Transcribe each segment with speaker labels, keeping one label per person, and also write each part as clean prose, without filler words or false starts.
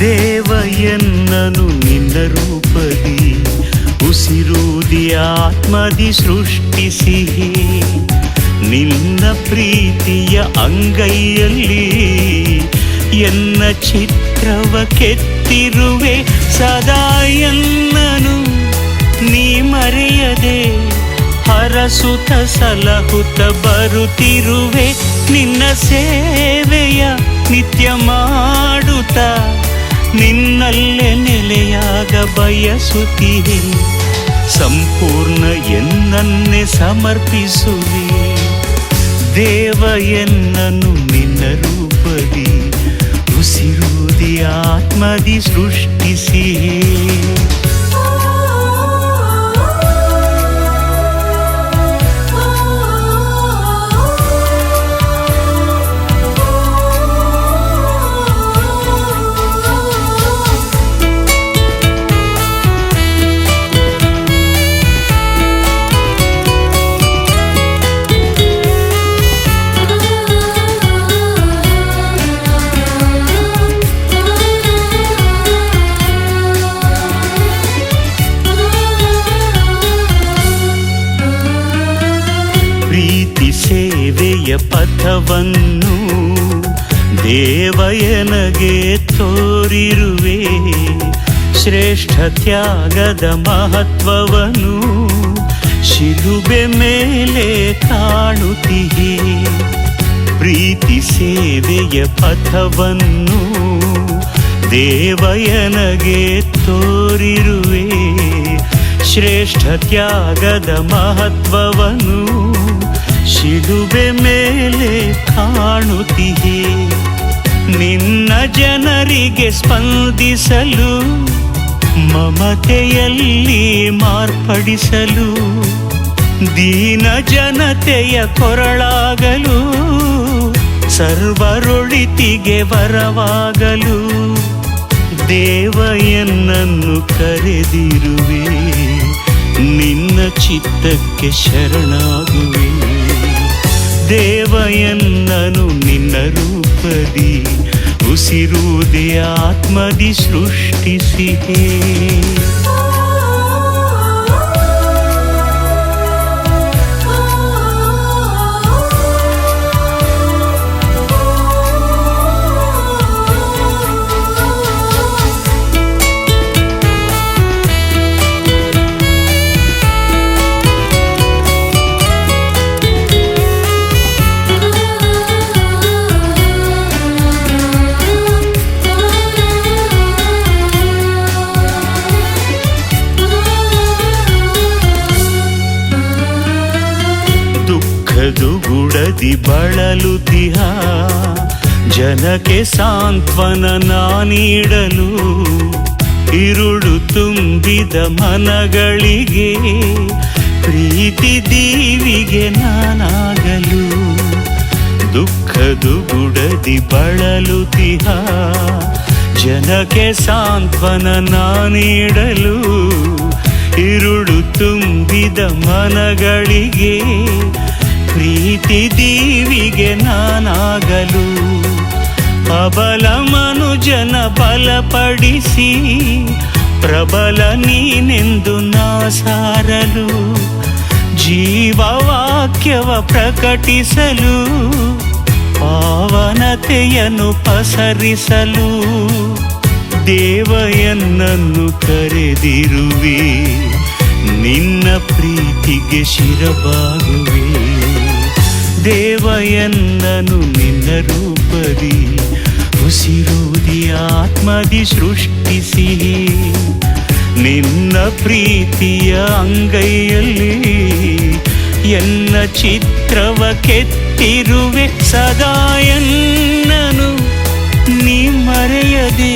Speaker 1: ದೇವ ಎನ್ನನು ನಿನ್ನ ರೂಪದಿ, ಉಸಿರೂದಿ ಆತ್ಮದಿ ಸೃಷ್ಟಿಸಿ ನಿನ್ನ ಪ್ರೀತಿಯ ಅಂಗೈಯಲ್ಲಿ ಎನ್ನ ಚಿತ್ರವ ಕೆತ್ತಿರುವೆ. ಸದಾ ಎನ್ನನು ನೀ ಮರೆಯದೆ ಹರಸುತ್ತ ಸಲಹುತ್ತ ಬರುತ್ತಿರುವೆ. ನಿನ್ನ ಸೇವೆಯ ನಿತ್ಯ ಮಾಡುತ್ತ ನಿನ್ನಲ್ಲೇ ನೆಲೆಯಾಗ ಬಯಸುತ್ತೀರಿ. ಸಂಪೂರ್ಣ ಎನ್ನನ್ನೇ ಸಮರ್ಪಿಸುವೆ. ದೇವ ಎನ್ನನು ನಿನ್ನ ರೂಪದಿ, ಉಸಿರೂದಿ ಆತ್ಮದಿ ಸೃಷ್ಟಿಸಿ ಪ್ರೀತಿ ಸೇವೆಯ ಪಥವನ್ನು ದೇವಯನಗೆ ತೋರಿರುವೆ. ಶ್ರೇಷ್ಠ ತ್ಯಾಗದ ಮಹತ್ವವನ್ನು ಶಿಲುಬೆ ಮೇಲೆ ಕಾಣುತ್ತೀಯೆ. ಪ್ರೀತಿ ಸೇವೆಯ ಪಥವನ್ನು ದೇವಯನಗೆ ತೋರಿರುವೆ. ಶ್ರೇಷ್ಠ ತ್ಯಾಗದ ಮಹತ್ವವನ್ನು ಶಿಲುಬೆ ಮೇಲೆ ಕಾಣುತ್ತೀಯೆ. ನಿನ್ನ ಜನರಿಗೆ ಸ್ಪಂದಿಸಲು, ಮಮತೆಯಲ್ಲಿ ಮಾರ್ಪಡಿಸಲು, ದೀನ ಜನತೆಯ ಕೊರಳಾಗಲು, ಸರ್ವರೊಳಿತಿಗೆ ವರವಾಗಲು ದೇವ ಎನ್ನನ್ನು ಕರೆದಿರುವೆ. ನಿನ್ನ ಚಿತ್ತಕ್ಕೆ ಶರಣಾಗುವೆ. ದೇವ ಎನ್ನನು ನಿನ್ನ ರೂಪದಿ, ಉಸಿರೂದಿ ಆತ್ಮದಿ ಸೃಷ್ಟಿಸಿ ದುಗುಡದಿ ಬಳಲುತಿಹ ಜನಕ್ಕೆ ಸಾಂತ್ವನ ನೀಡಲು, ಇರುಳು ತುಂಬಿದ ಮನಗಳಿಗೆ ಪ್ರೀತಿ ದೀವಿಗೆ ನಾನಾಗಲು. ದುಃಖ ದುಗುಡದಿ ಬಳಲುತಿಹ ಜನಕ್ಕೆ ಸಾಂತ್ವನ ನೀಡಲು, ಇರುಳು ತುಂಬಿದ ಮನಗಳಿಗೆ ಪ್ರೀತಿ ದೀವಿಗೆ ನಾನಾಗಲು. ಅಬಲ ಮನುಜನ ಬಲಪಡಿಸಿ ಪ್ರಬಲ ನೀನೆಂದು ನಾ ಸಾರಲು, ಜೀವವಾಕ್ಯವ ಪ್ರಕಟಿಸಲು, ಪಾವನತೆಯನ್ನು ಪಸರಿಸಲು ದೇವ ಎನ್ನನ್ನು ಕರೆದಿರುವೆ. ನಿನ್ನ ಪ್ರೀತಿಗೆ ಶಿರಬಾಗುವೆ. ದೇವ ಎನ್ನನು ನಿನ್ನ ರೂಪದಿ, ಉಸಿರೂದಿ ಆತ್ಮದಿ ಸೃಷ್ಟಿಸಿ ನಿನ್ನ ಪ್ರೀತಿಯ ಅಂಗೈಯಲ್ಲಿ ಎನ್ನ ಚಿತ್ರವ ಕೆತ್ತಿರುವೆ. ಸದಾ ಎನ್ನನು ನೀ ಮರೆಯದೆ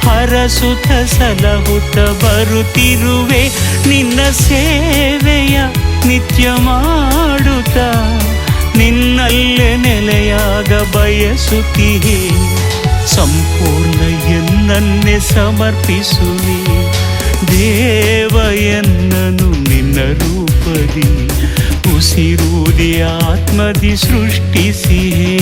Speaker 1: ಹರಸುತ್ತ ಸಲಹುತ್ತ ಬರುತ್ತಿರುವೆ. ನಿನ್ನ ಸೇವೆಯ ನಿತ್ಯ ಮಾಡುತ್ತ ನಿನ್ನಲ್ಲೇ ನೆಲೆಯಾಗ ಬಯಸುತ್ತೀಯೆ. ಸಂಪೂರ್ಣ ಎನ್ನನ್ನೇ ಸಮರ್ಪಿಸುವೆ. ದೇವ ಎನ್ನನು ನಿನ್ನ ರೂಪದಿ, ಉಸಿರೂದಿ ಆತ್ಮದಿ ಸೃಷ್ಟಿಸಿಯೇ.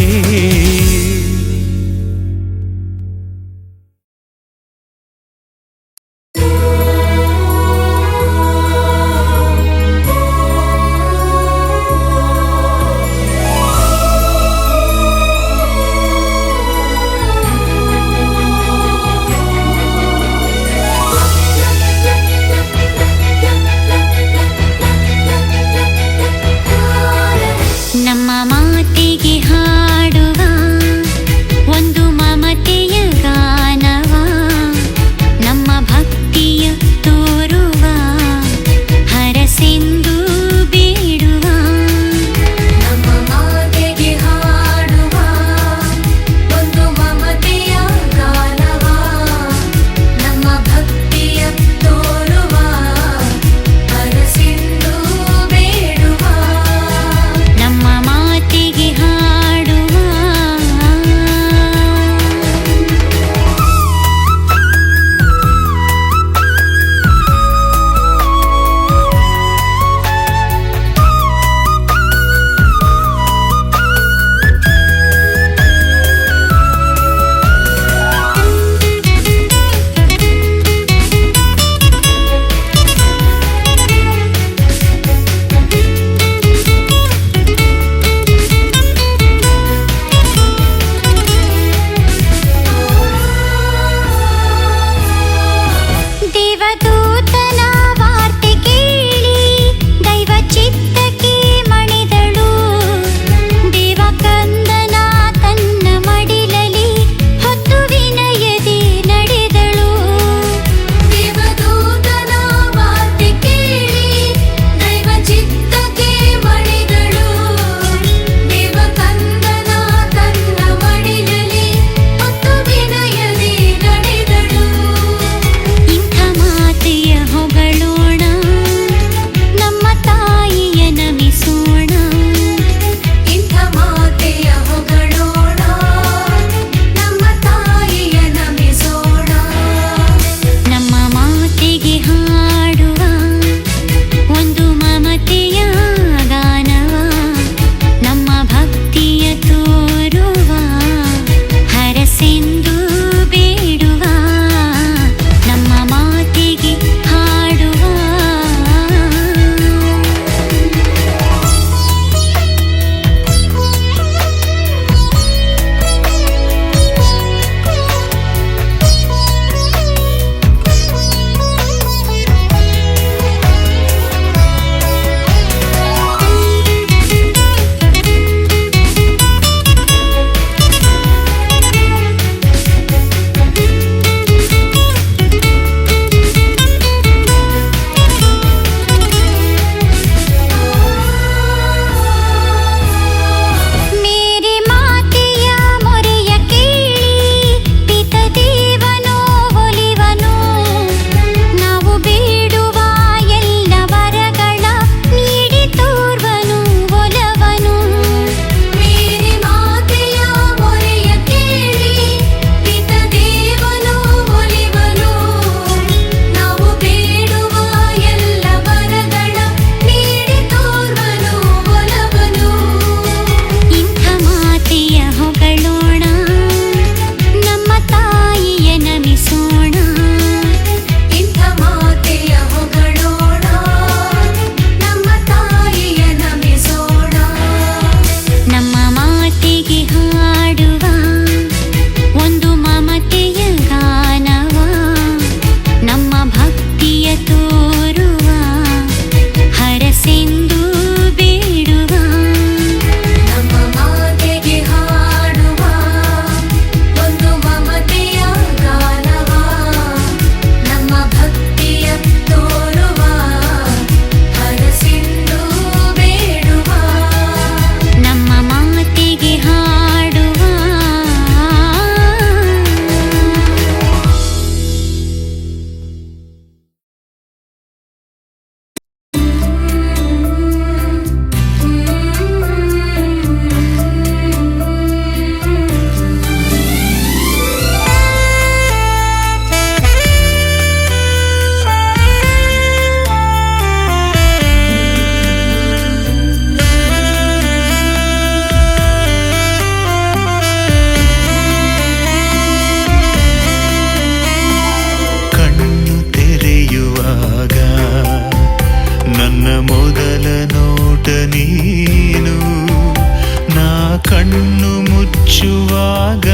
Speaker 1: ಕಣ್ಣು ಮುಚ್ಚುವಾಗ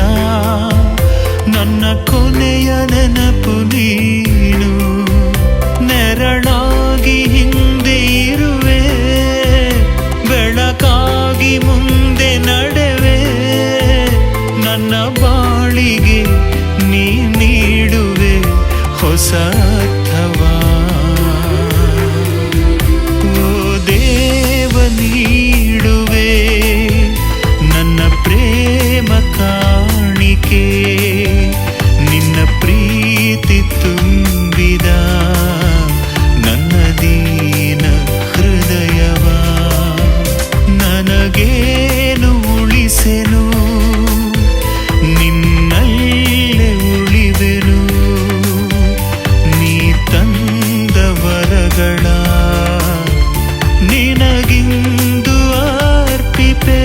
Speaker 1: ನನ್ನ ಕೊನೆಯ ನೆನಪು ನೀನು. ನೆರಳಾಗಿ ಹಿಂದೆ ಇರುವೆ, ಬೆಳಕಾಗಿ ಮುಂದೆ ನಡೆವೆ. ನನ್ನ ಬಾಳಿಗೆ ನೀ ನೀಡುವೆ ಹೊಸ ಅರ್ಥವಾ. ಓ ದೇವ ನೀಡುವೆ ನನ್ನ ಪ್ರೇಮ ಕಾಣಿಕೆ, ನಿನ್ನ ಪ್ರೀತಿ ತುಂಬಿದ ನನ್ನ ದೀನ ಹೃದಯವಾ. ನನಗೇನು ಉಳಿಸೆನು, ನಿನ್ನಲ್ಲೇ ಉಳಿವೆನು. ನೀ ತಂದ ವರಗಳ ನಿನಗಿಂದು ಅರ್ಪಿಪೆ.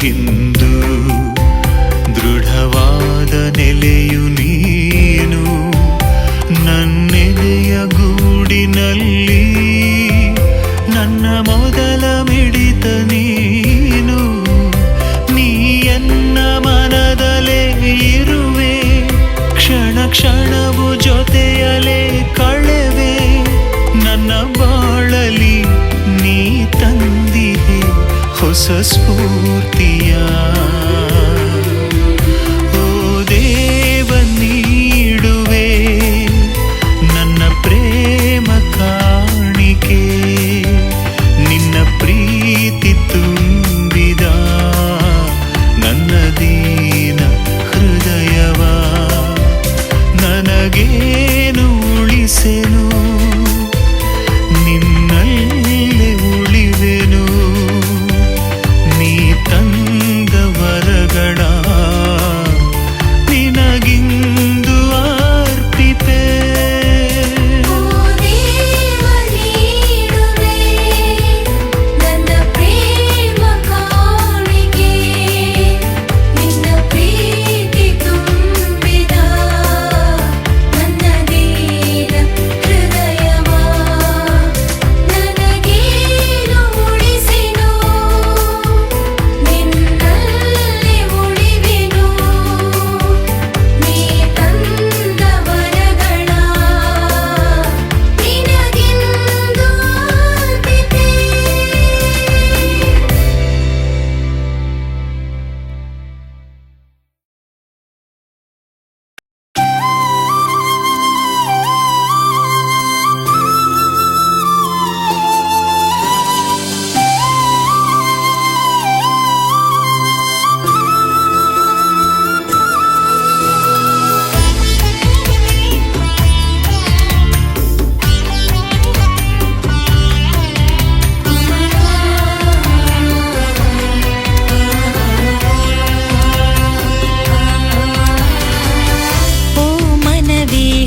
Speaker 1: ಗಿಂದು ದೃಢವಾದ ನೆಲೆಯು ನೀನು. ನನ್ನೆದೆಯ ಗೂಡಿನಲ್ಲಿ ನನ್ನ ಮೊದಲ ಮಿಡಿತ ನೀನು. ನೀ ಎನ್ನ ಮನದಲ್ಲೇ ಇರುವೆ, ಕ್ಷಣ ಕ್ಷಣವು ಜೊತೆಯಲೇ ಕಳೆವೆ. ನನ್ನ ಬಾಳಲಿ ನೀ ತಂದಿದೆ ಹೊಸ ಸ್ಫೂರ್ತಿಯ. ಓ ದೇವ ನೀಡುವೆ ನನ್ನ ಪ್ರೇಮ ಕಾಣಿಕೆ, ನಿನ್ನ ಪ್ರೀತಿ ತುಂಬಿದ ನನ್ನ ದೀನ ಹೃದಯವಾ. ನನಗೇನು ಉಳಿಸೆನು, ನಿನ್ನಲ್ಲೇ ಉಳಿವೆನು. ನೀ ತಂದ ವರಗಳ ನಿನಗಿಂದು ಅರ್ಪಿಪೆ.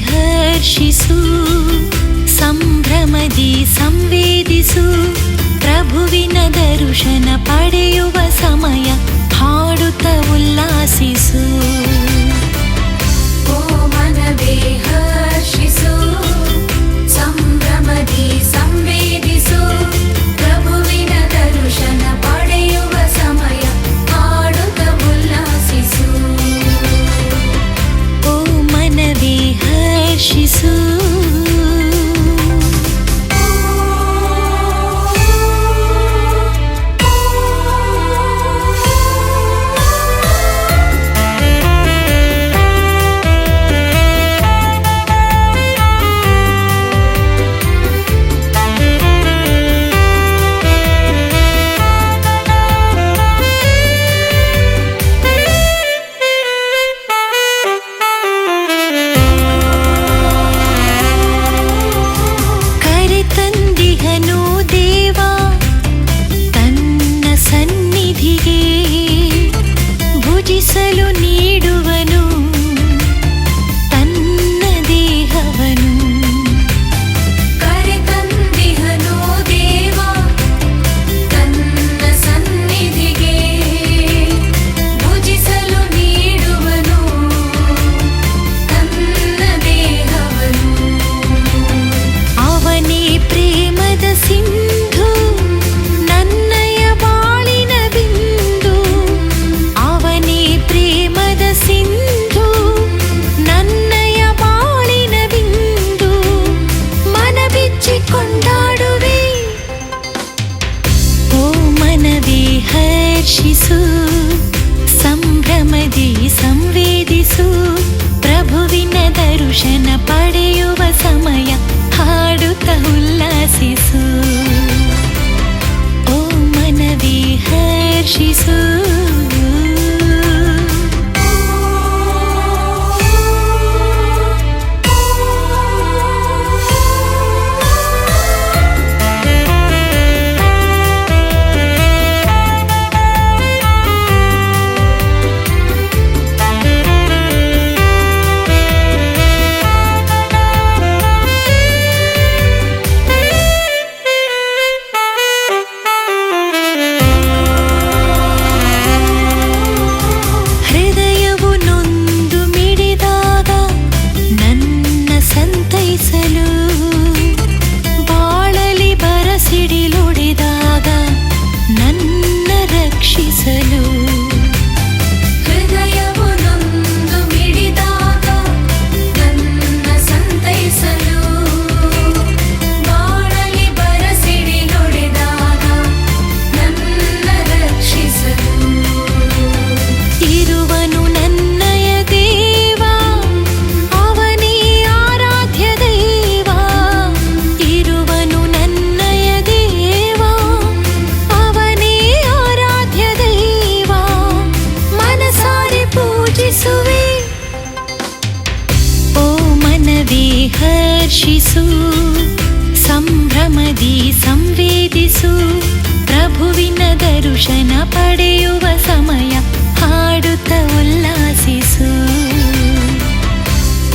Speaker 1: ಹರ್ಷಿಸು, ಸಂಭ್ರಮದಿ ಸಂವೇದಿಸು. ಪ್ರಭುವಿನ ದರ್ಶನ ಪಡೆಯುವ ಸಮಯ ಹಾಡುತ್ತ ಉಲ್ಲಾಸಿಸು.
Speaker 2: ಓ ಮನವೇ ಹರ್ಷಿಸು, ಸಂಭ್ರಮದಿ ಸಂವೇದಿಸು. ಪ್ರಭುವಿನ ದರ್ಶನ ಪಡೆಯುವ ಸಮಯ ಹಾಡುತ್ತ ಉಲ್ಲಾಸಿಸು.
Speaker 1: ಹರ್ಷಿಸು, ಸಂಭ್ರಮದಿ ಸಂವೇದಿಸು, ಪ್ರಭುವಿನ ದರ್ಶನ ಪಡೆಯುವ ಸಮಯ ಹಾಡುತ್ತ ಉಲ್ಲಾಸಿಸು.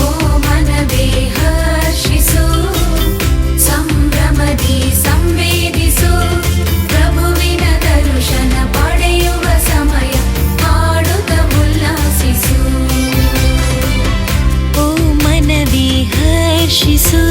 Speaker 2: ಓ ಮನವೇ ಹರ್ಷಿಸು, ಸಂಭ್ರಮದಿ ಸಂವೇದಿಸು, ಪ್ರಭುವಿನ ದರ್ಶನ ಪಡೆಯುವ ಸಮಯ ಹಾಡುತ್ತ ಉಲ್ಲಾಸಿಸು.
Speaker 1: ಓ ಮನವೇ ಹರ್ಷಿಸು.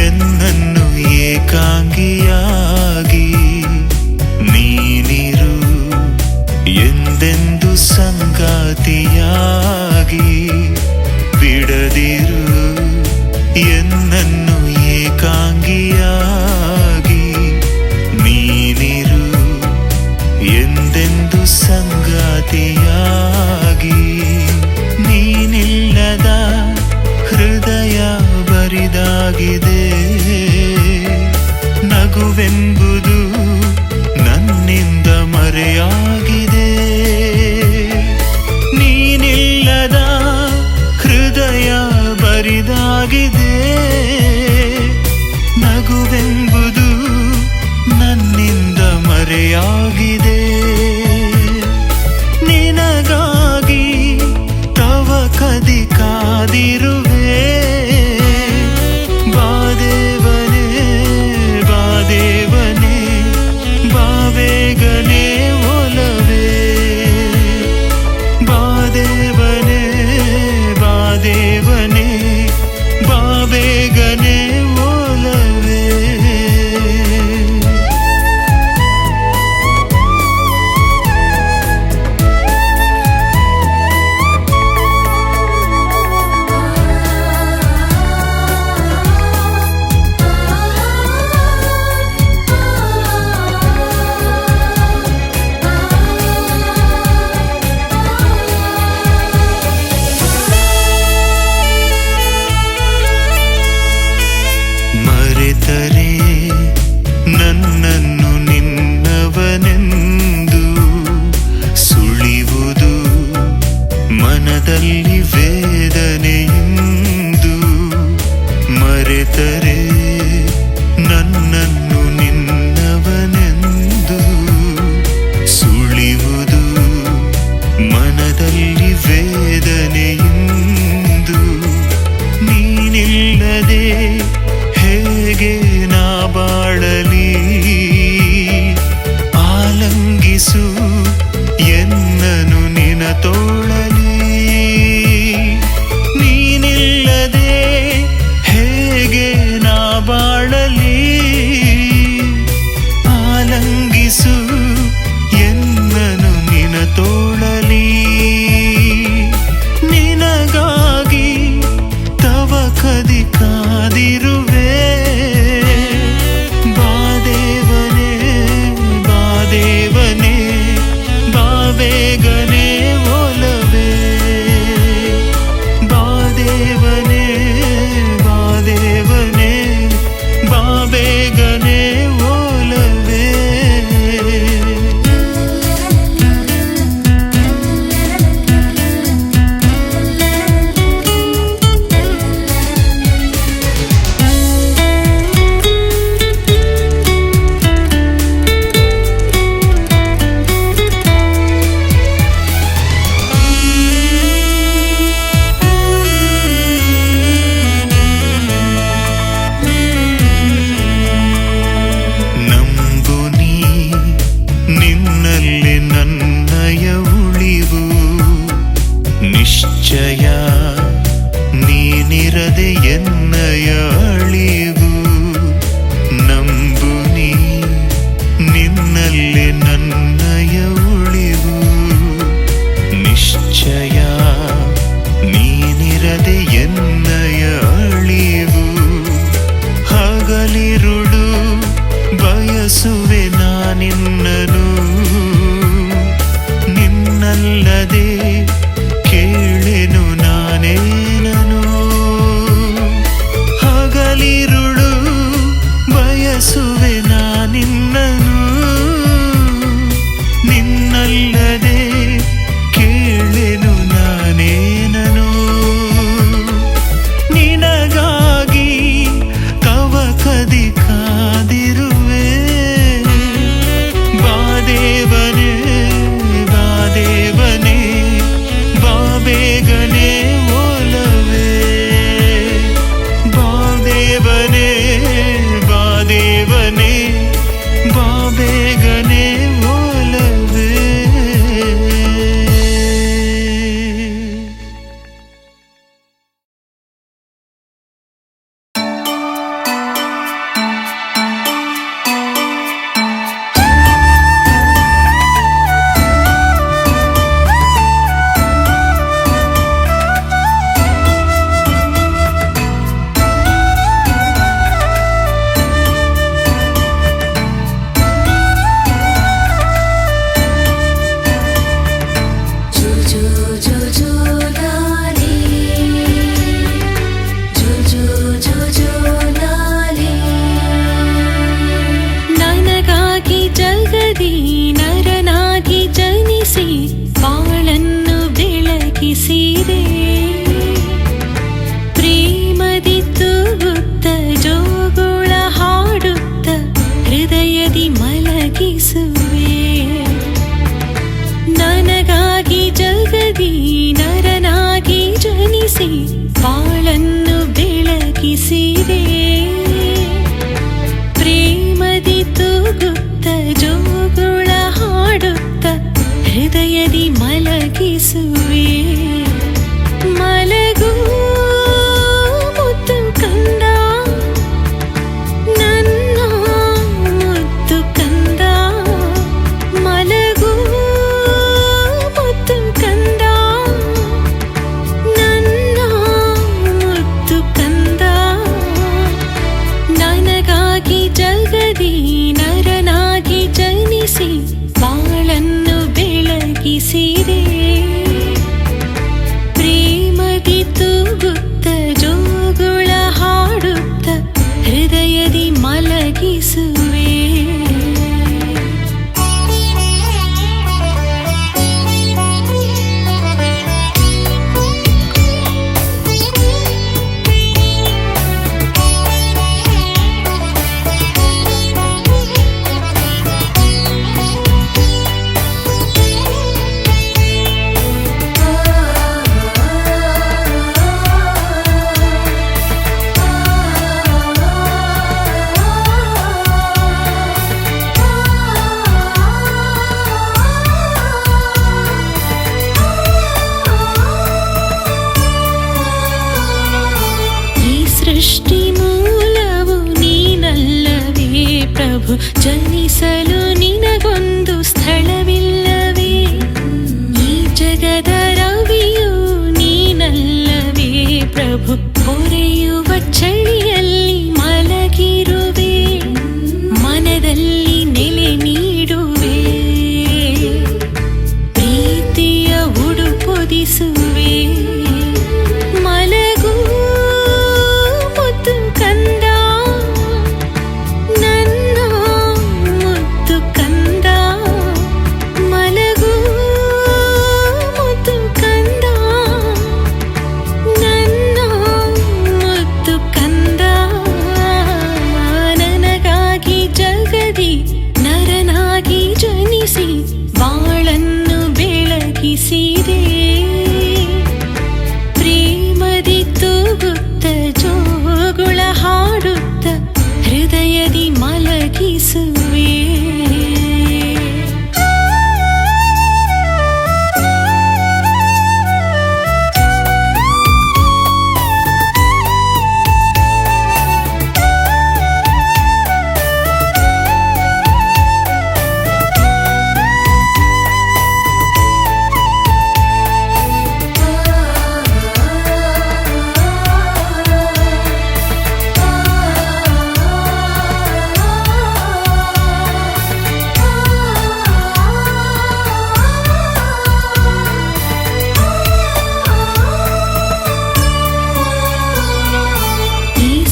Speaker 3: ಎನ್ನನ್ನು ಏಕಾಂಗಿಯಾಗಿ ನೀನಿರು ಎಂದೆಂದು ಸಂಗಾತಿಯಾಗಿ. ಬಿಡದಿರು ಎನ್ನನ್ನು ಏಕಾಂಗಿಯಾಗಿ ನೀನಿರು ಎಂದೆಂದು ಸಂಗಾತಿಯಾಗಿ. ನೀನಿಲ್ಲದ ಹೃದಯ ಬರಿದಾಗಿದೆ, ನಗುವೆಂಬುದು ನನ್ನಿಂದ ಮರೆಯಾಗಿದೆ. ನೀನಿಲ್ಲದ ಹೃದಯ ಬರಿದಾಗಿದೆ, ನಗುವೆಂಬುದು ನನ್ನಿಂದ ಮರೆಯಾಗಿದೆ. ನಿನಗಾಗಿ ತವ ಕದಿ ಕಾದಿರುವೆ, ಬಾದೇವನೇ ಬಾದೇವನೇ ಬಾವೇಗನೇ ಒಲವೇ. ಬಾದೇವನೇ ಬಾದೇವನೇ ಬಾವೇಗನೇ ಒಲವೇ. ಮರೆತರೆ ನನ್ನನ್ನು ನಿನ್ನವನೆಂದು ಸುಳಿವುದು ಮನದಲ್ಲಿ ವೇದನೆಯಿಂದ. ಮರೆತರೆ ನನ್ನನ್ನು ನಿನ್ನವನೆಂದು ಸುಳಿವುದು ಮನದಲ್ಲಿ ವೇದನೆಯಿಂದ. ನೀನಿಲ್ಲದೆ ಹೇಗೆ ನಾ ಬಾಳಲಿ, ಆಲಂಗಿಸು ಎನ್ನನು ನಿನ ತೋಳಲಿ. ನೀನಿಲ್ಲದೆ ಹೇಗೆ ನಾ ಬಾಳಲಿ, ಆಲಂಗಿಸು ಎನ್ನನು ನಿನ ತೋಳಲಿ. ನಿನಗಾಗಿ ತವ ಕದಿ ಕಾದಿರುವೆ, ಬಾದೇವನೇ ಬಾದೇವನೇ
Speaker 1: ನನಗಾಗಿ ಜಗದಿ ನರನಾಗಿ ಜನಿಸಿ ಬಾಳನ್ನು ಬೆಳಗಿಸಿದೆ. ಪ್ರೇಮದಿ ತೂಗುತ್ತ ಜೋಗುಳ ಹಾಡುತ್ತ ಹೃದಯದಿ ಮಲಗಿಸುವೆ. ಮಲಗು ಮುತ್ತು ಕಂದ, ನನ್ನ ಮುತ್ತು ಕಂದ. ಮಲಗು ಮುತ್ತು ಕಂದ, ನನ್ನ ಮುತ್ತು ಕಂದ. ನನಗಾಗಿ ಜಗದಿ ನರನಾಗಿ ಜನಿಸಿ ಬಾಳನ್ನು ಬೆಳಗಿಸಿದೆ. ಪ್ರೇಮದಿ ತೂಗುತ್ತ ಜೋಗುಳ ಹಾಡುತ್ತ ಹೃದಯದಿ ಮಲಗಿಸುವೆ. ಸೃಷ್ಟಿ ಮೂಲವು ನೀನಲ್ಲವೇ ಪ್ರಭು, ಜನಿಸಲು ನಿನಗೊಂದು ಸ್ಥಳವಿಲ್ಲವೇ? ಈ ಜಗದ ರವಿಯು ನೀನಲ್ಲವೇ ಪ್ರಭು, ಹೊರೆಯುವ ಚಳಿಯಲ್ಲಿ ಮಲಗಿರುವೆ. ಮನದಲ್ಲಿ ನೆಲೆ ನೀಡುವೆ, ಪ್ರೀತಿಯ ಉಡುಪೊದಿಸುವೆ. ಮಲಗು ಮುತ್ತು ಕಂದ, ನನ್ನ ಮುತ್ತು ಕಂದ. ಮಲಗು ಮುತ್ತು ಕಂದ, ನನ್ನ ಮುತ್ತು ಕಂದ. ನನಗಾಗಿ ಜಗದಿ ನರನಾಗಿ ಜನಿಸಿ ಬಾಳನ್ನು ಬೆಳಗಿಸಿದೆ. ಪ್ರೇಮದಿ ತೂಗುತ್ತ ಜೋಗುಳ ಹಾಡುತ್ತ ಹೃದಯದಿ ಮಲಗಿಸುವೆ.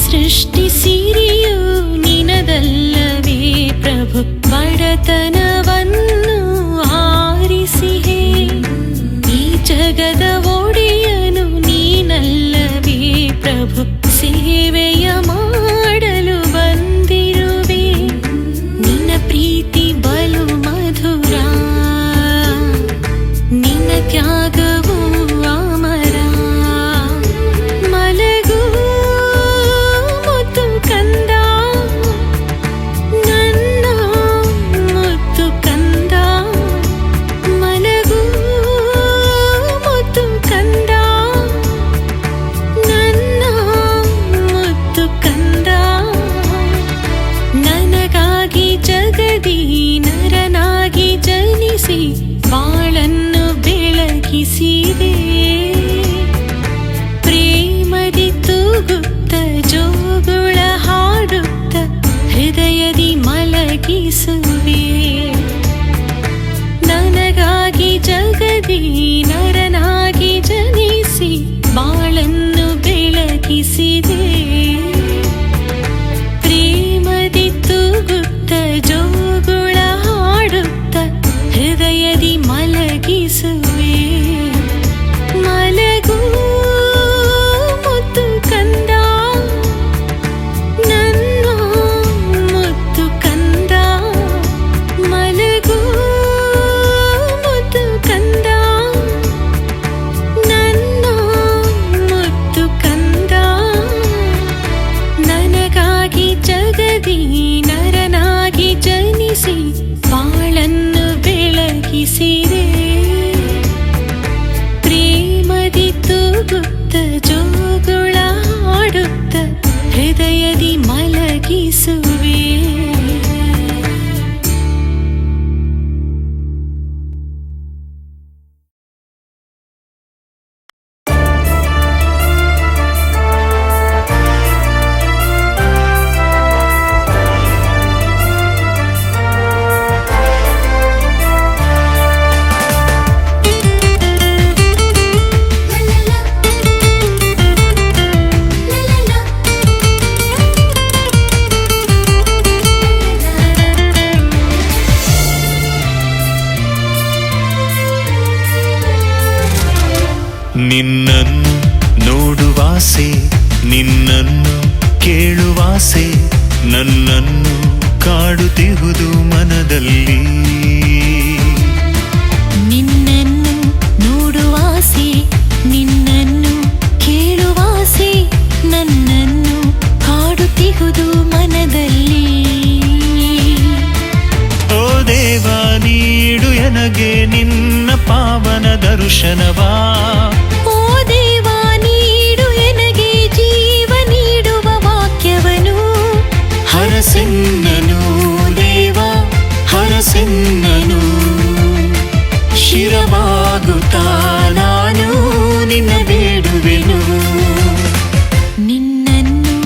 Speaker 1: ಸೃಷ್ಟಿ ಸಿರಿಯು ನಿನದಲ್ಲವೇ ಪ್ರಭು, ಬಡತನವನ್ನು ಆರಿಸಿಹೆ. ಈ ಜಗದ ಒಡೆಯನು ನೀನಲ್ಲವೇ ಪ್ರಭು, ಸೇವೆಯ ಮಾಡಲು ಬಂದಿರುವೆ. ನಿನ್ನ ಪ್ರೀತಿ ಬಲು ಮಧುರ, ನಿನ್ನ ತ್ಯಾಗವು ಅಮರ. ಮಲಗು ಮುತ್ತು ಕಂದ, ನನ್ನ ಮುತ್ತು ಕಂದ. ಮಲಗು ಮುತ್ತು ಕಂದ, ನನ್ನ ಮುತ್ತು ಕಂದ. ನನಗಾಗಿ ಜಗದಿ ನರನಾಗಿ ಜನಿಸಿ ಬಾಳನ್ನು ಬೆಳಗಿಸಿದೆ. ಪ್ರೇಮದಿ ತೂಗುತ್ತ ಜೋಗುಳ ಹಾಡುತ್ತ ಹೃದಯದಿ ಮಲಗಿಸುವೆ. ನನಗಾಗಿ ಜಗದಿ ನರನಾಗಿ ಜನಿಸಿ ಬಾಳನ್ನು ಬೆಳಗಿಸಿದೆ. ಪ್ರೇಮದಿ ತೂಗುತ್ತ ಜೋಗುಳ ಹಾಡುತ್ತ ಹೃದಯದಿ ಮಲಗಿಸುವೆ. ಮಲಗು ಮುತ್ತು ಕಂದ, ನನ್ನ ಮುತ್ತು ಕಂದ. ಮಲಗು ಮುತ್ತು ಕಂದ. ಮಲಗಿಸುವೆ.
Speaker 3: ನಿನ್ನನ್ನು ನೋಡುವಾಸೆ, ನಿನ್ನನ್ನು ಕೇಳುವಾಸೆ, ನನ್ನನ್ನು ಕಾಡುತ್ತಿರುವುದು ಮನದಲ್ಲಿ.
Speaker 1: ನಿನ್ನನ್ನು ನೋಡುವಾಸೆ, ನಿನ್ನನ್ನು ಕೇಳುವಾಸೆ, ನನ್ನನ್ನು ಕಾಡುತ್ತಿರುವುದು ಮನದಲ್ಲಿ.
Speaker 3: ಓ ದೇವ, ನೀಡು ಎನಗೆ ನಿನ್ನ ಪಾವನ ದರ್ಶನವಾ.
Speaker 1: ಓ ದೇವ, ನೀಡು ಎನಗೆ ಜೀವ ನೀಡುವ ವಾಕ್ಯವನು.
Speaker 3: ಹರಸೆನ್ನನು ದೇವ, ಹರಸೆನ್ನನು. ಶಿರವಾಗುತ್ತಾ ನಾನು ನಿನ್ನ ಬೇಡುವೆನು.
Speaker 1: ನಿನ್ನನ್ನು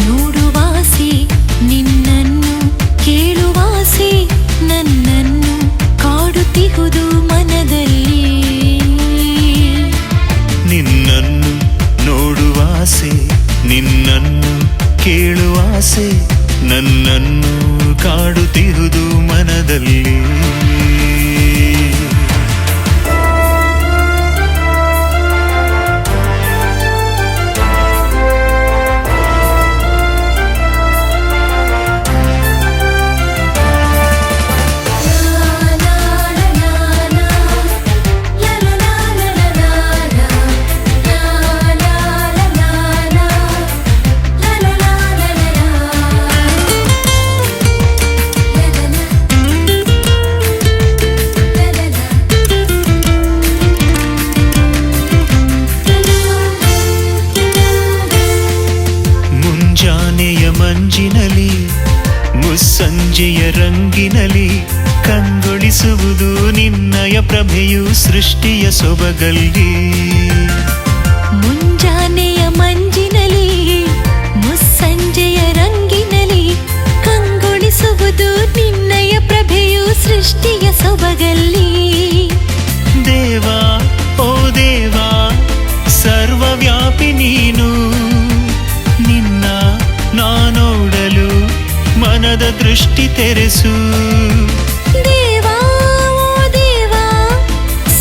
Speaker 1: ನೋಡುವಾಸೆ, ನಿನ್ನನ್ನು ಕೇಳುವಾಸೆ, ನನ್ನನ್ನು ಕಾಡುತ್ತಿರುವುದು ಮನದಲ್ಲಿ.
Speaker 3: ನಿನ್ನನ್ನು ನೋಡುವಾಸೆ, ನಿನ್ನನ್ನು ಕೇಳುವಾಸೆ, ನನ್ನನ್ನು ಕಾಡುತ್ತಿರುವುದು ಮನದಲ್ಲಿ. ಮುಂಜಾನೆಯ ಮಂಜಿನಲಿ, ಮುಸ್ಸಂಜೆಯ ರಂಗಿನಲಿ ಕಂಗೊಳಿಸುವುದು ನಿನ್ನಯ ಪ್ರಭೆಯು ಸೃಷ್ಟಿಯ ಸೊಬಗಲ್ಲಿ.
Speaker 1: ಮುಂಜಾನೆಯ ಮಂಜಿನಲಿ, ಮುಸ್ಸಂಜೆಯ ರಂಗಿನಲಿ ಕಂಗೊಳಿಸುವುದು ನಿನ್ನಯ ಪ್ರಭೆಯು ಸೃಷ್ಟಿಯ ಸೊಬಗಲ್ಲಿ.
Speaker 3: ದೇವ, ಓ ದೇವ, ಸರ್ವವ್ಯಾಪಿ ನೀನು. ನಿನ್ನ ನಾನೋಡಲು ಮನದ ದೃಷ್ಟಿ ತೆರೆಸು.
Speaker 1: ದೇವ, ಓ ದೇವ,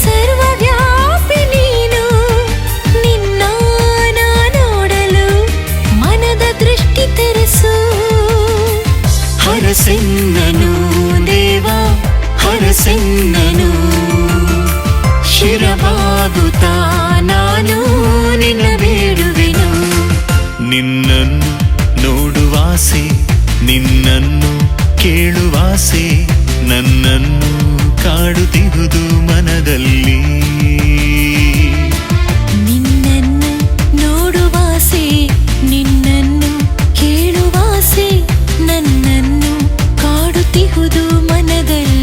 Speaker 1: ಸರ್ವವ್ಯಾಪಿ ನೀನು. ನಿನ್ನ ನೋಡಲು ಮನದ ದೃಷ್ಟಿ ತೆರೆಸು.
Speaker 3: ಹರಸೆನ್ನನು ದೇವ, ಹರಸೆನ್ನನು. ಶಿರವಾಗುತ್ತಾ ನಾನು ನಿನ್ನ ಬೇಡುವೆನು. ನಿನ್ನನ್ನು ನೋಡುವಾಸೆ, ನಿನ್ನನ್ನು ಕೇಳುವಾಸೆ, ನನ್ನನ್ನು ಕಾಡುತ್ತಿರುವುದು ಮನದಲ್ಲಿ.
Speaker 1: ನಿನ್ನನ್ನು ನೋಡುವಾಸೆ, ನಿನ್ನನ್ನು ಕೇಳುವಾಸೆ, ನನ್ನನ್ನು ಕಾಡುತ್ತಿರುವುದು ಮನದಲ್ಲಿ.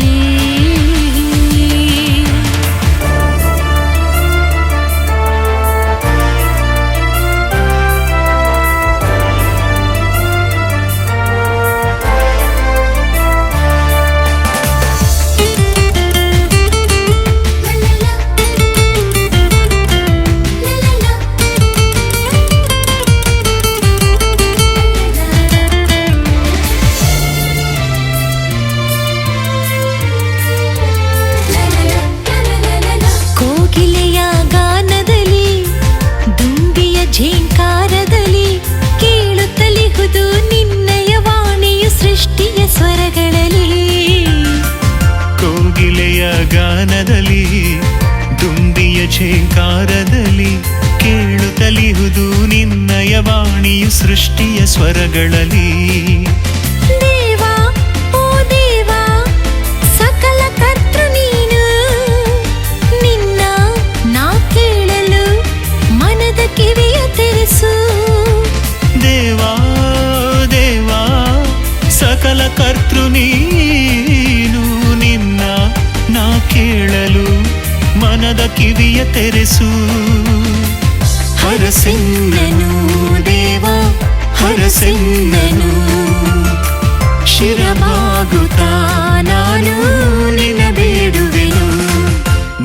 Speaker 1: ಕೋಗಿಲೆಯ ಗಾನದಲ್ಲಿ, ದುಂಬಿಯ ಝೇಂಕಾರದಲ್ಲಿ ಕೇಳುತ್ತಲಿಹುದು ನಿನ್ನಯ ವಾಣಿಯು ಸೃಷ್ಟಿಯ ಸ್ವರಗಳಲ್ಲಿ.
Speaker 3: ಕೋಗಿಲೆಯ ಗಾನದಲ್ಲಿ, ದುಂಬಿಯ ಝೇಂಕಾರದಲ್ಲಿ ಕೇಳುತ್ತಲಿಹುದು ನಿನ್ನಯ ವಾಣಿಯು ಸೃಷ್ಟಿಯ ಸ್ವರಗಳಲ್ಲಿ.
Speaker 1: ದೇವ, ಓ ದೇವ, ಸಕಲ ಕರ್ತೃ ನೀನು. ನಿನ್ನ ನಾ ಕೇಳಲು ಮನದ ಕಿವಿಯ ತೆರೆಸು.
Speaker 3: ದೇವ, ದೇವ, ಕೇಳಲು ಮನದ ಕಿವಿಯ ತೆರೆಸು. ಹರಸೆನ್ನನು ದೇವ ಹರಸೆನ್ನನು, ಶಿರಬಾಗುತ್ತಾ ನಾನು ನಿನ್ನ ಬೇಡುವೆನು.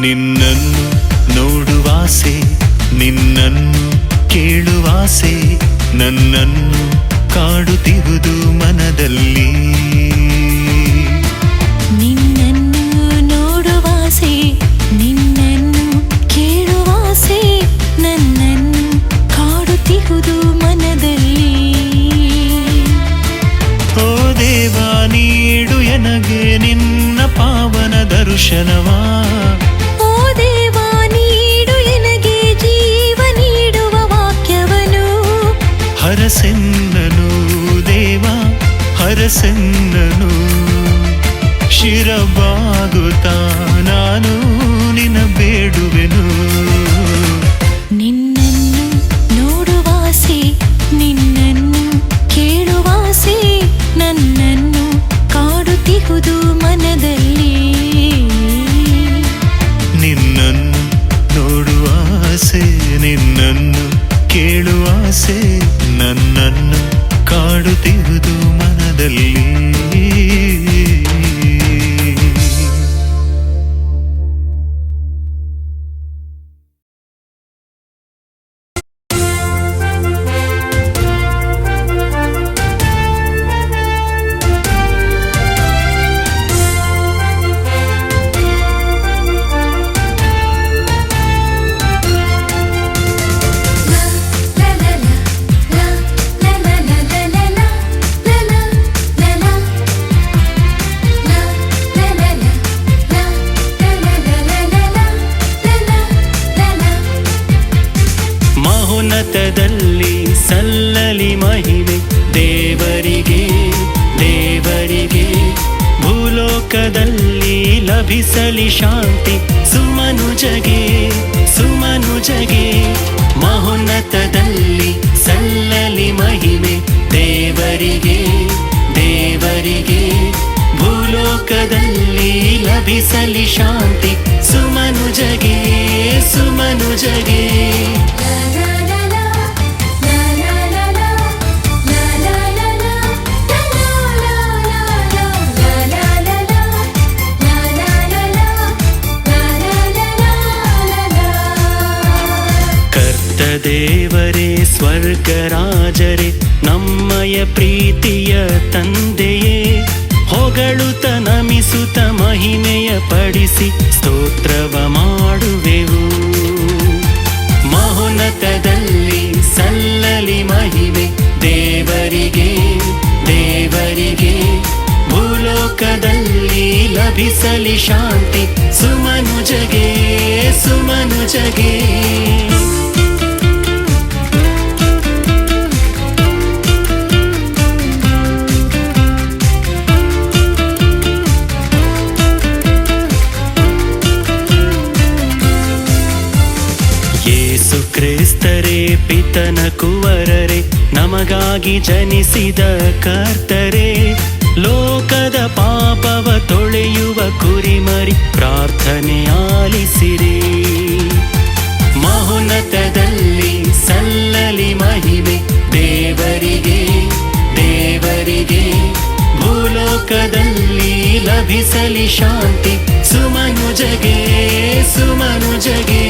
Speaker 3: ನಿನ್ನನ್ನು ನೋಡುವಾಸೆ, ನಿನ್ನನ್ನು ಕೇಳುವಾಸೆ, ನನ್ನನ್ನು ಕಾಡುತ್ತಿರುವುದು ಮನದಲ್ಲಿ.
Speaker 1: ನಿನ್ನನ್ನು ನೋಡುವಾಸೆ, ನಿನ್ನನ್ನು ಕೇಳುವಾಸೆ, ನನ್ನನ್ನು ಕಾಡುತ್ತಿರುವುದು ಮನದಲ್ಲಿ.
Speaker 3: ಓ ದೇವ ನೀಡು ಎನಗೆ ನಿನ್ನ ಪಾವನ ದರ್ಶನವಾ.
Speaker 1: ಓ ದೇವ ನೀಡು ಎನಗೆ ಜೀವ ನೀಡುವ ವಾಕ್ಯವನು.
Speaker 3: ಹರಸೆನ್ನನು ದೇವ ಹರಸೆನ್ನನು, ಶಿರಬಾಗುತ್ತಾ ನಾನು ನಿನ್ನ ಬೇಡುವೆನು.
Speaker 1: ನಿನ್ನನ್ನು ನೋಡುವಾಸೆ, ನಿನ್ನನ್ನು ಕೇಳುವಾಸೆ, ನನ್ನನ್ನು ಕಾಡುತ್ತಿರುವುದು ಮನದಲ್ಲಿ.
Speaker 3: ನಿನ್ನನ್ನು ನೋಡುವಾಸೆ, ನಿನ್ನನ್ನು ಕೇಳುವಾಸೆ, ನನ್ನನ್ನು ಕಾಡುತ್ತಿರುವುದು ಮನದಲ್ಲಿ. ಮಹೋನ್ನತದಲ್ಲಿ ಸಲ್ಲಲಿ ಮಹಿಮೆ ದೇವರಿಗೆ, ದೇವರಿಗೆ. ಭೂಲೋಕದಲ್ಲಿ ಲಭಿಸಲಿ ಶಾಂತಿ ಸುಮನುಜಗೆ, ಸುಮನುಜಗೆ. ಮಹೋನ್ನತದಲ್ಲಿ ಸಲ್ಲಲಿ ಮಹಿಮೆ ದೇವರಿಗೆ, ದೇವರಿಗೆ. ಭೂಲೋಕದಲ್ಲಿ ಲಭಿಸಲಿ ಶಾಂತಿ ಸುಮನುಜಗೆ, ಸುಮನುಜಗೆ. ದೇವರೇ ಸ್ವರ್ಗರಾಜರೇ ನಮ್ಮಯ ಪ್ರೀತಿಯ ತಂದೆಯೇ, ಹೊಗಳುತ್ತ ನಮಿಸುತ್ತ ಮಹಿಮೆಯ ಪಡಿಸಿ ಸ್ತೋತ್ರವ ಮಾಡುವೆವು. ಮಹೋನ್ನತದಲ್ಲಿ ಸಲ್ಲಲಿ ಮಹಿಮೆ ದೇವರಿಗೆ, ದೇವರಿಗೆ. ಭೂಲೋಕದಲ್ಲಿ ಲಭಿಸಲಿ ಶಾಂತಿ ಸುಮನುಜಗೆ, ಸುಮನುಜಗೆ. ಕ್ರಿಸ್ತರೇ ಪಿತನ ಕುವರರೆ ನಮಗಾಗಿ ಜನಿಸಿದ ಕರ್ತರೆ, ಲೋಕದ ಪಾಪವ ತೊಳೆಯುವ ಕುರಿಮರಿ ಪ್ರಾರ್ಥನೆ ಆಲಿಸಿರಿ. ಮಹೋನ್ನತದಲ್ಲಿ ಸಲ್ಲಲಿ ಮಹಿಮೆ ದೇವರಿಗೆ, ದೇವರಿಗೆ. ಭೂಲೋಕದಲ್ಲಿ ಲಭಿಸಲಿ ಶಾಂತಿ ಸುಮನುಜಗೆ, ಸುಮನುಜಗೆ.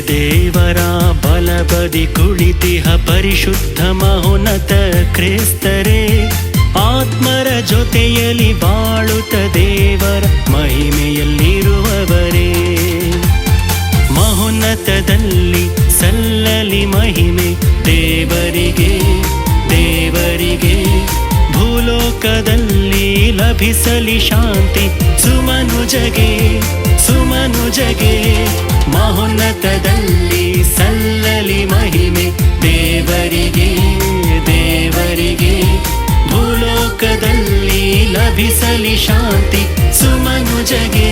Speaker 3: ದೇವರ ಬಲಬದಿ ಕುಳಿತಿಹ ಪರಿಶುದ್ಧ ಮಹೋನ್ನತ ಕ್ರಿಸ್ತರೇ, ಆತ್ಮರ ಜೊತೆಯಲ್ಲಿ ಬಾಳುತ್ತ ದೇವರ ಮಹಿಮೆಯಲ್ಲಿರುವವರೇ. ಮಹೋನ್ನತದಲ್ಲಿ ಸಲ್ಲಲಿ ಮಹಿಮೆ ದೇವರಿಗೆ, ದೇವರಿಗೆ. ಭೂಲೋಕದಲ್ಲಿ ಲಭಿಸಲಿ ಶಾಂತಿ ಸುಮನುಜಗೆ, ಸುಮನುಜಗೆ. ಮಹೋನ್ನತದಲ್ಲಿ ಸಲ್ಲಲಿ ಮಹಿಮೆ ದೇವರಿಗೆ, ದೇವರಿಗೆ. ಭೂ ಭೂಲೋಕದಲ್ಲಿ ಲಭಿಸಲಿ ಶಾಂತಿ ಸುಮನುಜಗೆ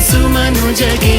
Speaker 3: ಸುಮನುಜಗೆ.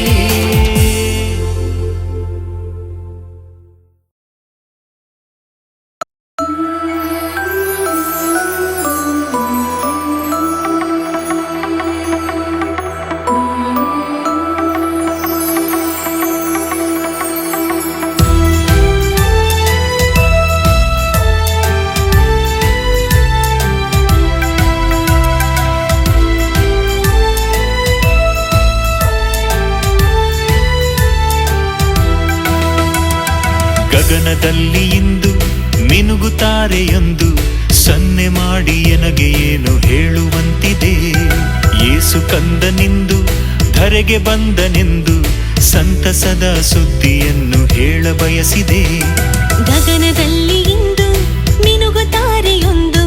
Speaker 3: ಗಗನದಲ್ಲಿ ಇಂದು ಮಿನುಗುತ್ತಾರೆಯೊಂದು ಸನ್ನೆ ಮಾಡಿ ಎನಗೆ ಏನು ಹೇಳುವಂತಿದೆ. ಯೇಸು ಕಂದನೆಂದು ಧರೆಗೆ ಬಂದನೆಂದು ಸಂತಸದ ಸುದ್ದಿಯನ್ನು ಹೇಳ ಬಯಸಿದೆ.
Speaker 1: ಗಗನದಲ್ಲಿ ಇಂದು ಮಿನುಗುತ್ತಾರೆಯೊಂದು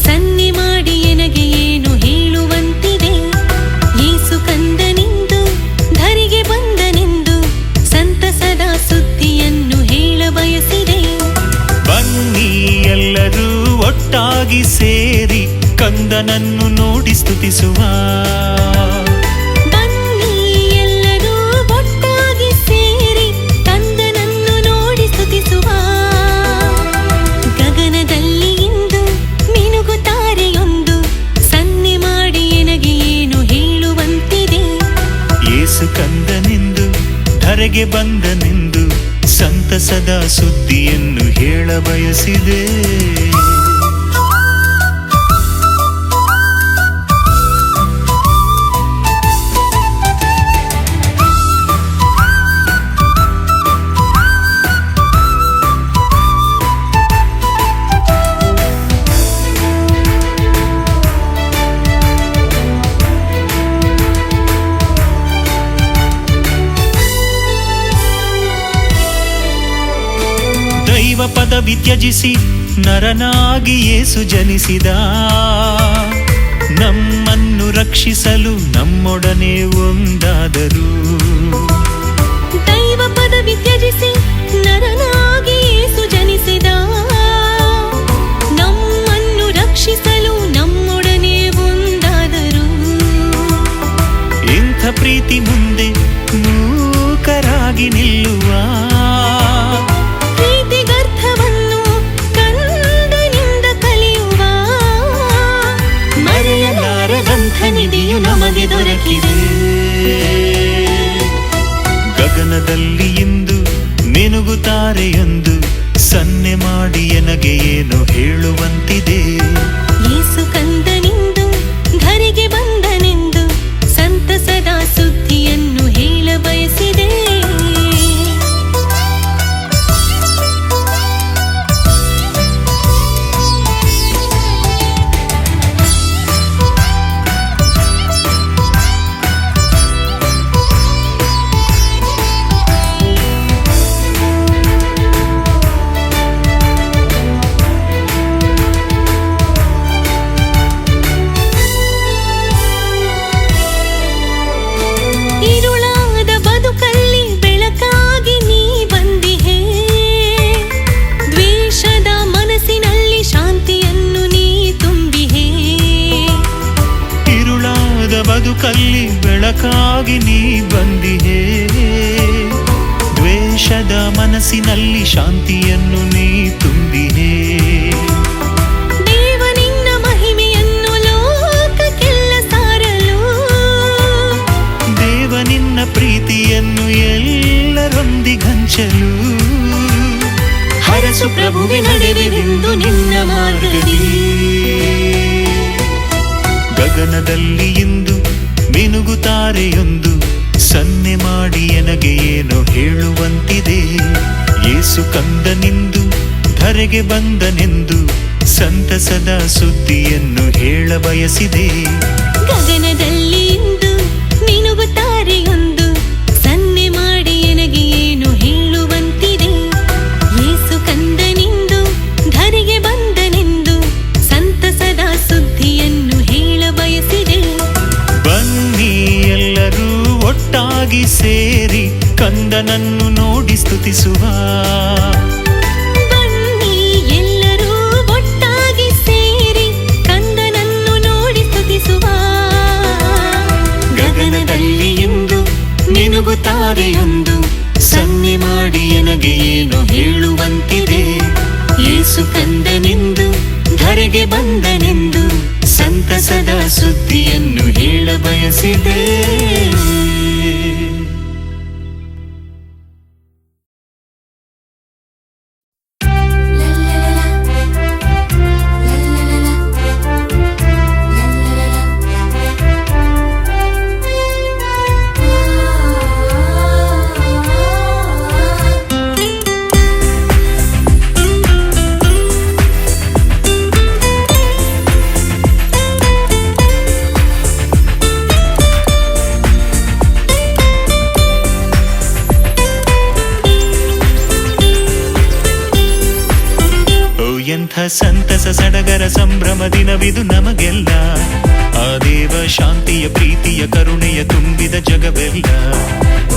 Speaker 1: ಸನ್ನೆ ಮಾಡಿ ಎನಗೆ ಏನು ಹೇಳುವಂತಿದೆ. ಯೇಸು ಕಂದನೆಂದು ಧರೆಗೆ ಬಂದನೆಂದು ಸಂತಸದ ಸುದ್ದಿಯನ್ನು ಹೇಳ ಬಯಸಿದೆ.
Speaker 3: ಬನ್ನಿ ಎಲ್ಲರೂ ಒಟ್ಟಾಗಿ ಸೇರಿ ಕಂದನನ್ನು ನೋಡಿ ಸ್ತುತಿಸುವ.
Speaker 1: ಬನ್ನಿ ಎಲ್ಲರೂ ಒಟ್ಟಾಗಿ ಸೇರಿ ಕಂದನನ್ನು ನೋಡಿ ಸ್ತುತಿಸುವ. ಗಗನದಲ್ಲಿ ಇಂದು ಮಿನುಗುತ್ತಾರೆಯೊಂದು ಸನ್ನೆ ಮಾಡಿ ಎನಗೆ ಏನು ಹೇಳುವಂತಿದೆ.
Speaker 3: ಯೇಸು ಕಂದನೆಂದು ಧರೆಗೆ ಬಂದನೆಂದು ಸಂತಸದ ಸುದ್ದಿಯನ್ನು ಹೇಳ ಬಯಸಿದೆ. ದೈವ ಪದವಿ ತ್ಯಜಿಸಿ ನರನಾಗಿ ಯೇಸು ಜನಿಸಿದ. ನಮ್ಮನ್ನು ರಕ್ಷಿಸಲು ನಮ್ಮೊಡನೆ ಒಂದಾದರು.
Speaker 1: ದೈವ ಪದವಿ ತ್ಯಜಿಸಿ ನರನಾಗಿ ಯೇಸು ಜನಿಸಿದ. ನಮ್ಮನ್ನು ರಕ್ಷಿಸಲು ನಮ್ಮೊಡನೆ ಒಂದಾದರು.
Speaker 3: ಇಂಥ ಪ್ರೀತಿ ಮುಂದೆ ಮೂಕರಾಗಿ ನಿಲ್ಲುವ.
Speaker 1: ಪ್ರೀತಿಗರ್ಥವನ್ನು ಕಂದನಿಂದ ಕಲಿಯುವ. ಮರೆಯಲಾರದಂಥ ನಿಧಿಯು ನಮಗೆ ದೊರಕಿದೆ.
Speaker 3: ಗಗನದಲ್ಲಿ ಇಂದು ಮಿನುಗುತ್ತಾರೆಯೊಂದು ಸನ್ನೆ ಮಾಡಿ ಎನಗೆ ಏನು ಹೇಳುವಂತಿದೆ.
Speaker 1: ಯೇಸು ಕಂದನೆಂದು ಧರೆಗೆ ಬಂದನೆಂದು ಸಂತಸದ ಸುದ್ದಿಯನ್ನು ಹೇಳ ಬಯಸಿದೆ. ಇರುಳಾದ ಬದುಕಲ್ಲಿ ಬೆಳಕಾಗಿ ನೀ ಬಂದಿಹೆ. ದ್ವೇಷದ ಮನಸ್ಸಿನಲ್ಲಿ ಶಾಂತಿಯನ್ನು ನೀ ತುಂಬಿಹೆ.
Speaker 3: ಇರುಳಾದ ಬದುಕಲ್ಲಿ ಬೆಳಕಾಗಿ ನೀ ಬಂದಿಹೆ. ದ್ವೇಷದ ಮನಸ್ಸಿನಲ್ಲಿ ಶಾಂತಿಯನ್ನು ನೀ ತುಂಬಿಹೆ.
Speaker 1: ದೇವನಿನ್ನ ಮಹಿಮೆಯನ್ನು ಲೋಕಕ್ಕೆಲ್ಲ ಸಾರಲು.
Speaker 3: ದೇವನಿನ್ನ ಪ್ರೀತಿಯನ್ನು ಎಲ್ಲರೊಂದಿಗಂಚಲು.
Speaker 1: ಹರಸು ಪ್ರಭುವೆ ನಡೆವೆಂದು ನಿನ್ನ ಮಾರ್ಗದಿ.
Speaker 3: ಗಗನದಲ್ಲಿ ಇಂದು ಮಿನುಗುತ್ತಾರೆಯೊಂದು ಸನ್ನೆ ಮಾಡಿ ಎನಗೆ ಏನು ಹೇಳುವಂತಿದೆ. ಯೇಸು ಕಂದನೆಂದು ಧರೆಗೆ ಬಂದನೆಂದು ಸಂತಸದ ಸುದ್ದಿಯನ್ನು ಹೇಳ ಬಯಸಿದೆ.
Speaker 1: ಗಗನದಲ್ಲಿ ಇಂದು ಮಿನುಗುತ್ತಾರೆಯೊಂದು ಸನ್ನೆ ಮಾಡಿ ಎನಗೆ ಏನು ಹೇಳುವಂತಿದೆ. ಯೇಸು ಕಂದನೆಂದು ಧರೆಗೆ ಬಂದನೆಂದು ಸಂತಸದ ಸುದ್ದಿಯನ್ನು ಹೇಳ ಬಯಸಿದೆ.
Speaker 3: ಬನ್ನಿ ಎಲ್ಲರೂ ಒಟ್ಟಾಗಿ ಸೇರಿ ಕಂದನನ್ನು ನೋಡಿ ಸ್ತುತಿಸುವ.
Speaker 1: ಬನ್ನಿ ಎಲ್ಲರೂ ಒಟ್ಟಾಗಿ ಸೇರಿ
Speaker 3: ತಾರೆ ಸನ್ನೆ ಮಾಡಿ ಎನಗೆ ಏನೋ ಹೇಳುವಂತಿದೆ. ಯೇಸು ಕಂದನೆಂದು ಧರೆಗೆ ಬಂದನೆಂದು ಸಂತಸದ ಸುದ್ದಿಯನ್ನು ಹೇಳ ಬಯಸಿದೆ. ಎಂಥ ಸಂತಸ ಸಡಗರ ಸಂಭ್ರಮ ದಿನವಿದು ನಮಗೆಲ್ಲ. ಆ ದೇವ ಶಾಂತಿಯ ಪ್ರೀತಿಯ ಕರುಣೆಯ ತುಂಬಿದ ಜಗವೆಲ್ಲ.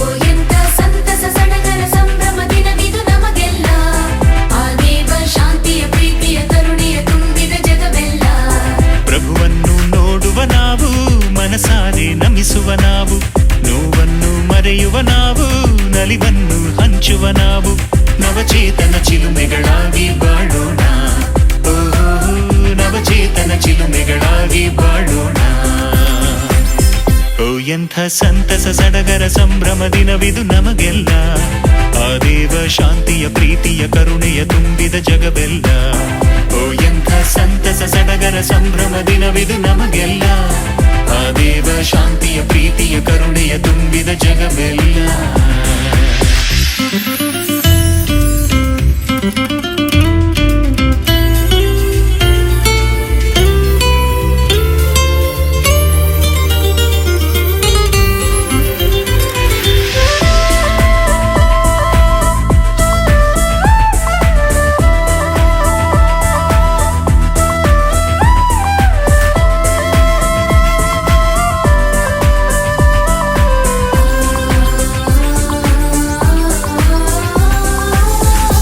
Speaker 2: ಓ ಎಂಥ ಸಂತಸ ಸಡಗರ ಸಂಭ್ರಮ ದಿನವಿದು ನಮಗೆಲ್ಲ. ಆ ದೇವ ಶಾಂತಿಯ ಪ್ರೀತಿಯ ಕರುಣೆಯ ತುಂಬಿದ ಜಗವೆಲ್ಲ.
Speaker 3: ಪ್ರಭುವನ್ನು ನೋಡುವ ನಾವು, ಮನಸಾರೆ ನಮಿಸುವ ನಾವು, ನೋವನ್ನು ಮರೆಯುವ ನಾವು, ನಲಿವನ್ನು ಹಂಚುವ ನಾವು, ನವಚೇತನ ಚಿಲುಮೆಗಳಾಗಿ ಬಾಳೋಣ. ನವಚೇತನ ಚಿಲುಮೆಗಳಾಗಿ ಬಾಳೋಣ. ಓ ಎಂಥ ಸಂತಸ ಸಡಗರ ಸಂಭ್ರಮ ದಿನವಿದು ನಮಗೆಲ್ಲ. ಆ ದೇವ ಶಾಂತಿಯ ಪ್ರೀತಿಯ ಕರುಣೆಯ ತುಂಬಿದ ಜಗವೆಲ್ಲ. ಓ ಎಂಥ ಸಂತಸ ಸಡಗರ ಸಂಭ್ರಮ ದಿನವಿದು ನಮಗೆಲ್ಲ. ಆ ದೇವ ಶಾಂತಿಯ ಪ್ರೀತಿಯ ಕರುಣೆಯ ತುಂಬಿದ ಜಗವೆಲ್ಲ.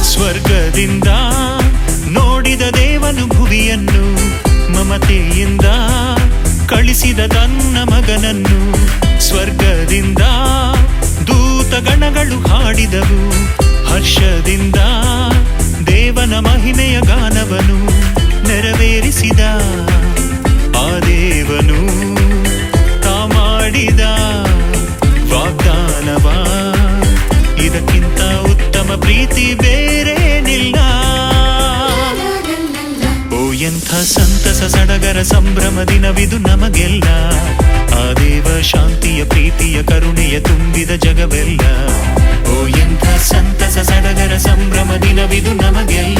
Speaker 3: ಸ್ವರ್ಗದಿಂದ ನೋಡಿದ ದೇವನು ಭುವಿಯನ್ನು, ಮಮತೆಯಿಂದ ಕಳಿಸಿದ ತನ್ನ ಮಗನನ್ನು. ಸ್ವರ್ಗದಿಂದ ದೂತಗಣಗಳು ಹಾಡಿದವು, ಹರ್ಷದಿಂದ ದೇವನ ಮಹಿಮೆಯ ಗಾನವನು ನೆರವೇರಿಸಿದ. ಆ ದೇವನು ತಾ ಮಾಡಿದ ವಾಗ್ದಾನವ, ಇದಕ್ಕಿಂತ ಉತ್ತಮ ಪ್ರೀತಿ ಬೇರೇನಿಲ್ಲ. ಓ ಎಂಥ ಸಂತಸ ಸಡಗರ ಸಂಭ್ರಮ ದಿನವಿದು ನಮಗೆಲ್ಲ. ಆ ದೇವ ಶಾಂತಿಯ ಪ್ರೀತಿಯ ಕರುಣೆಯ ತುಂಬಿದ ಜಗವೆಲ್ಲ. ಓ ಎಂಥ ಸಂತಸ ಸಡಗರ ಸಂಭ್ರಮ ದಿನವಿದು ನಮಗೆಲ್ಲ.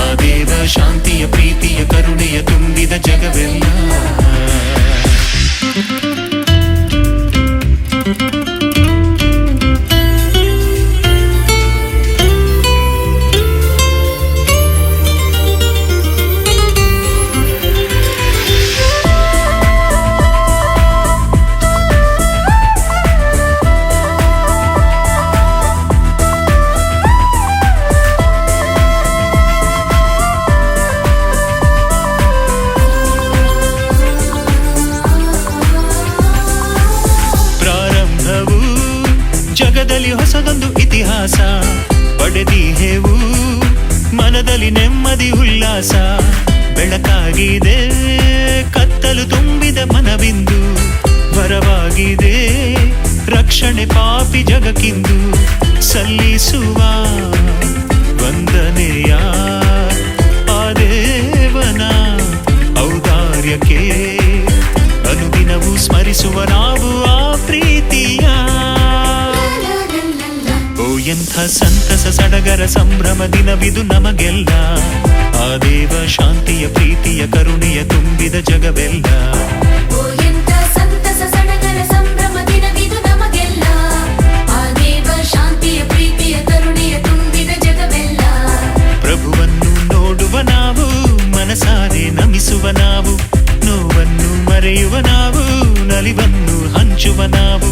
Speaker 3: ಆ ದೇವ ಶಾಂತಿಯ ಪ್ರೀತಿಯ ಕರುಣೆಯ ತುಂಬಿದ ಜಗವೆಲ್ಲ. ಜಗದಲ್ಲಿ ಹೊಸದೊಂದು ಇತಿಹಾಸ ಪಡೆದಿಹೆವು, ಮನದಲ್ಲಿ ನೆಮ್ಮದಿ ಉಲ್ಲಾಸ. ಬೆಳಕಾಗಿದೆ ಕತ್ತಲು ತುಂಬಿದ ಮನವಿಂದು, ವರವಾಗಿದೆ ರಕ್ಷಣೆ ಪಾಪಿ ಜಗಕ್ಕಿಂದು. ಸಲ್ಲಿಸುವ ವಂದನೆಯ ಆ ದೇವನ ಔದಾರ್ಯಕ್ಕೆ ಅನುದಿನವೂ ಸ್ಮರಿಸುವ ನಾವು ಆ ಪ್ರೀತಿಯ. ಓ ಎಂಥ ಸಂತಸ ಸಡಗರ ಸಂಭ್ರಮ ದಿನವಿದು ನಮಗೆಲ್ಲ. ಆ ದೇವ ಶಾಂತಿಯ ಪ್ರೀತಿಯ ಕರುಣೆಯ ತುಂಬಿದ ಜಗವೆಲ್ಲ.
Speaker 2: ಓ ಎಂಥ ಸಂತಸ ಸಡಗರ ಸಂಭ್ರಮ ದಿನವಿದು ನಮಗೆಲ್ಲ. ಆ ದೇವ ಶಾಂತಿಯ ಪ್ರೀತಿಯ ಕರುಣೆಯ ತುಂಬಿದ ಜಗವೆಲ್ಲ.
Speaker 3: ಪ್ರಭುವನ್ನು ನೋಡುವ ನಾವು, ಮನಸಾರೆ ನಮಿಸುವ ನಾವು, ನೋವನ್ನು ಮರೆಯುವ ನಾವು, ನಲಿವನ್ನು ಹಂಚುವ ನಾವು,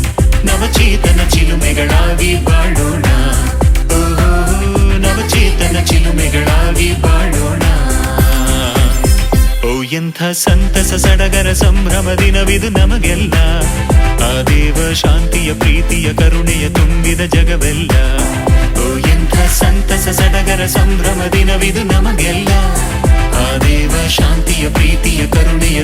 Speaker 3: ನವಚೇತನ ಚಿಲುಮೆಗಳಾಗಿ ಬಾಳೋಣ. ನವಚೇತನ ಚಿಲುಮೆಗಳಾಗಿ ಬಾಳೋಣ. ಓ ಎಂಥ ಸಂತಸ ಸಡಗರ ಸಂಭ್ರಮ ದಿನವಿದು ನಮಗೆಲ್ಲ. ಆ ಆ ದೇವ ಶಾಂತಿಯ ಪ್ರೀತಿಯ ಕರುಣೆಯ ತುಂಬಿದ ಜಗವೆಲ್ಲ. ಓ ಎಂಥ ಸಂತಸ ಸಡಗರ ಸಂಭ್ರಮ ದಿನವಿದು ನಮಗೆಲ್ಲ. ಆ ದೇವ ಶಾಂತಿಯ ಪ್ರೀತಿಯ ಕರುಣೆಯ